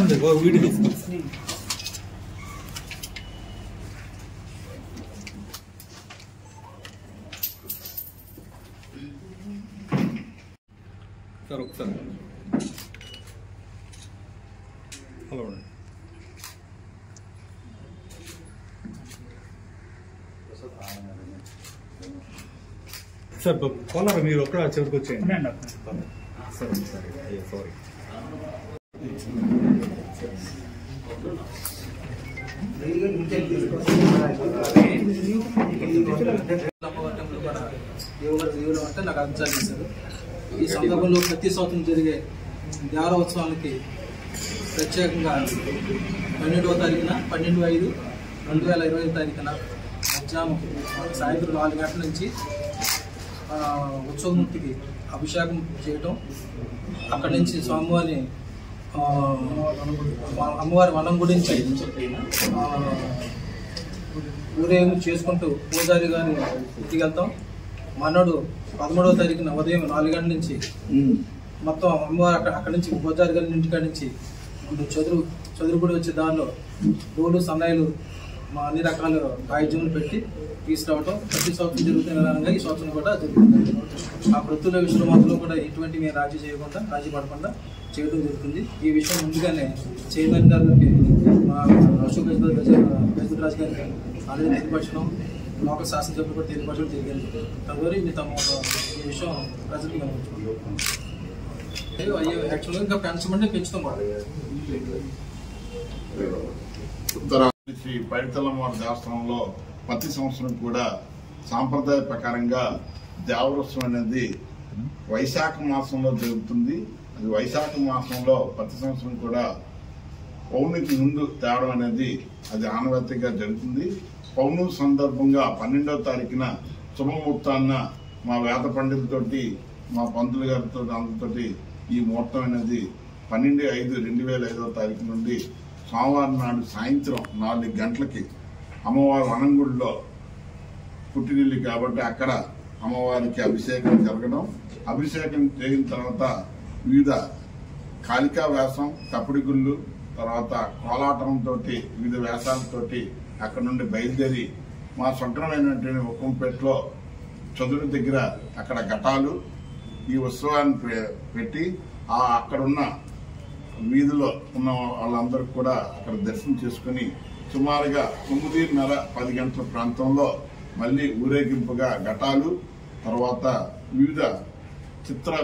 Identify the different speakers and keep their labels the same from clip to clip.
Speaker 1: Video sir ఒకసారి hello sir కొన్నారా మీరు ఒక్కడ చివరికి వచ్చేయండి సరే సరే అయ్యో సారీ
Speaker 2: అంటే నాకు అంచనా చేశారు. ఈ సందర్భంలో ప్రతి సంవత్సరం జరిగే దేవరోత్సవానికి ప్రత్యేకంగా 12వ తారీఖున 12/5/2025 తారీఖున మధ్యాహ్నం సాయంత్రం 4 గంటల నుంచి ఉత్సవమూర్తికి అభిషేకం చేయటం, అక్కడి నుంచి స్వామివారిని అమ్మవారి వనం గురించి ఊరేగింపు చేసుకుంటూ పూజారి గారిని ఇంటికి వెళ్తాం. మన్నాడు 13వ తారీఖున ఉదయం 4 గంటల నుంచి మొత్తం అమ్మవారు అక్కడి నుంచి పూజారి గారి ఇంటికాడ నుంచి చదురుగుడి వచ్చే దానిలో డోలు సన్నాయిలు అన్ని రకాల వాయిద్యములు పెట్టి తీసుకురావటం ప్రతి సంవత్సరం జరుగుతున్న విధానంగా ఈ సంవత్సరం కూడా జరుగుతుంది. ఆ వృత్తుల విషయంలో మాత్రం కూడా ఎటువంటి మేము రాజీ పడకుండా చేయడం జరుగుతుంది. ఈ విషయం ముందుగానే చైర్మన్ గారికి మా అశోక్ గజరాజ్ గారికి ఆల్రెడీ తెలియపరచడం, లోకల్ శాసనసభ్యులు కూడా తెలియపరచడం జరిగింది. తదుపరి మీ తమ ఈ విషయం ప్రజలకు కనిపించుకుంటాం. యాక్చువల్గా ఇంకా పెంచమంటే పెంచుతాం కూడా.
Speaker 3: శ్రీ పైడితల్లమ్మవారి దేవస్థానంలో ప్రతి సంవత్సరం కూడా సాంప్రదాయ ప్రకారంగా దేవరోత్సవం అనేది వైశాఖ మాసంలో జరుగుతుంది. అది వైశాఖ మాసంలో ప్రతి సంవత్సరం కూడా పౌర్ణమికి ముందు తేవడం అనేది అది ఆనవాయితీగా జరుగుతుంది. పౌర్ణమి సందర్భంగా 12వ తారీఖున శుభముహూర్తాన్న మా వేద పండితులతోటి మా పంతులు గారితో అందరితోటి ఈ ముహూర్తం అనేది 12/5/2025 తారీఖు నుండి సోమవారం నాడు సాయంత్రం 4 గంటలకి అమ్మవారి వనంగుడిలో పుట్టినిల్లు కాబట్టి అక్కడ అమ్మవారికి అభిషేకం జరగడం, అభిషేకం చేసిన తర్వాత వివిధ కాళికా వేషం, కప్పడి గుళ్ళు, తర్వాత కోలాటంతో వివిధ వేషాలతోటి అక్కడ నుండి బయలుదేరి మా స్వగ్రమైనటువంటి ఉక్కంపేటలో చదురు దగ్గర అక్కడ ఘటాలు ఈ ఉత్సవాన్ని పెట్టి అక్కడున్న వీధిలో ఉన్న వాళ్ళందరూ కూడా అక్కడ దర్శనం చేసుకుని సుమారుగా 9:30-10 గంటల ప్రాంతంలో మళ్ళీ ఊరేగింపుగా ఘటాలు, తర్వాత వివిధ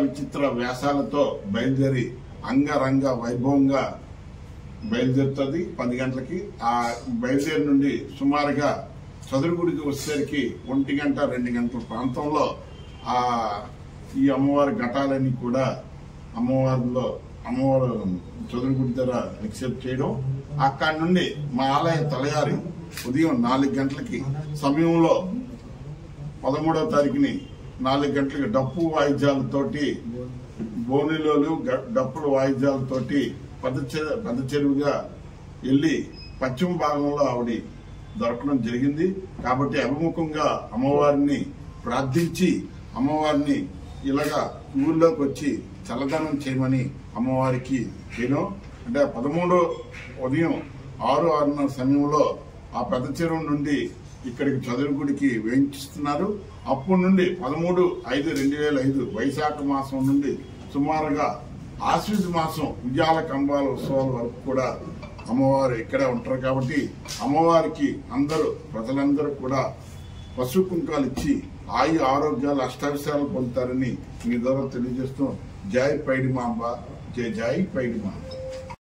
Speaker 3: విచిత్ర వేషాలతో బయలుదేరి అంగరంగ వైభవంగా బయలుదేరుతుంది. 10 గంటలకి ఆ బయలుదేరి నుండి సుమారుగా చదురుగుడికి వచ్చేసరికి 1 గంట 2 గంటల ప్రాంతంలో ఈ అమ్మవారి ఘటాలన్నీ కూడా అమ్మవారు చదురుగుడి దగ్గర నిక్షేపం చేయడం, అక్కడి నుండి మా ఆలయం తలయారి ఉదయం 4 గంటలకి సమయంలో 13వ తారీఖుని 4 గంటలకి డప్పు వాయిద్యాలతోటి బోనిలోలు డప్పుల వాయిద్యాలతోటి పెద్ద చెరువుగా వెళ్లి పశ్చిమ భాగంలో ఆవిడ దొరకడం జరిగింది. కాబట్టి అభిముఖంగా అమ్మవారిని ప్రార్థించి అమ్మవారిని ఇలాగా ఊర్లోకి వచ్చి చల్లదనం చేయమని అమ్మవారికి చేయడం. అంటే 13 ఉదయం 6-6:30 సమయంలో ఆ పెద్ద చెరువు నుండి ఇక్కడికి చదురుగుడికి వేయించిస్తున్నారు. అప్పటి నుండి 13/5/2025 వైశాఖ మాసం నుండి సుమారుగా ఆశ్వీజ మాసం ఉయ్యాల కంబాల ఉత్సవాల వరకు కూడా అమ్మవారు ఇక్కడే ఉంటారు. కాబట్టి అమ్మవారికి ప్రజలందరూ కూడా పసుపు కుంకాలు ఇచ్చి ఆరోగ్యాలు అష్టావిషయాలు పొందుతారని మీ ద్వారా తెలియజేస్తూ జై పైడిమాంబ, జై పైడిమాంబ.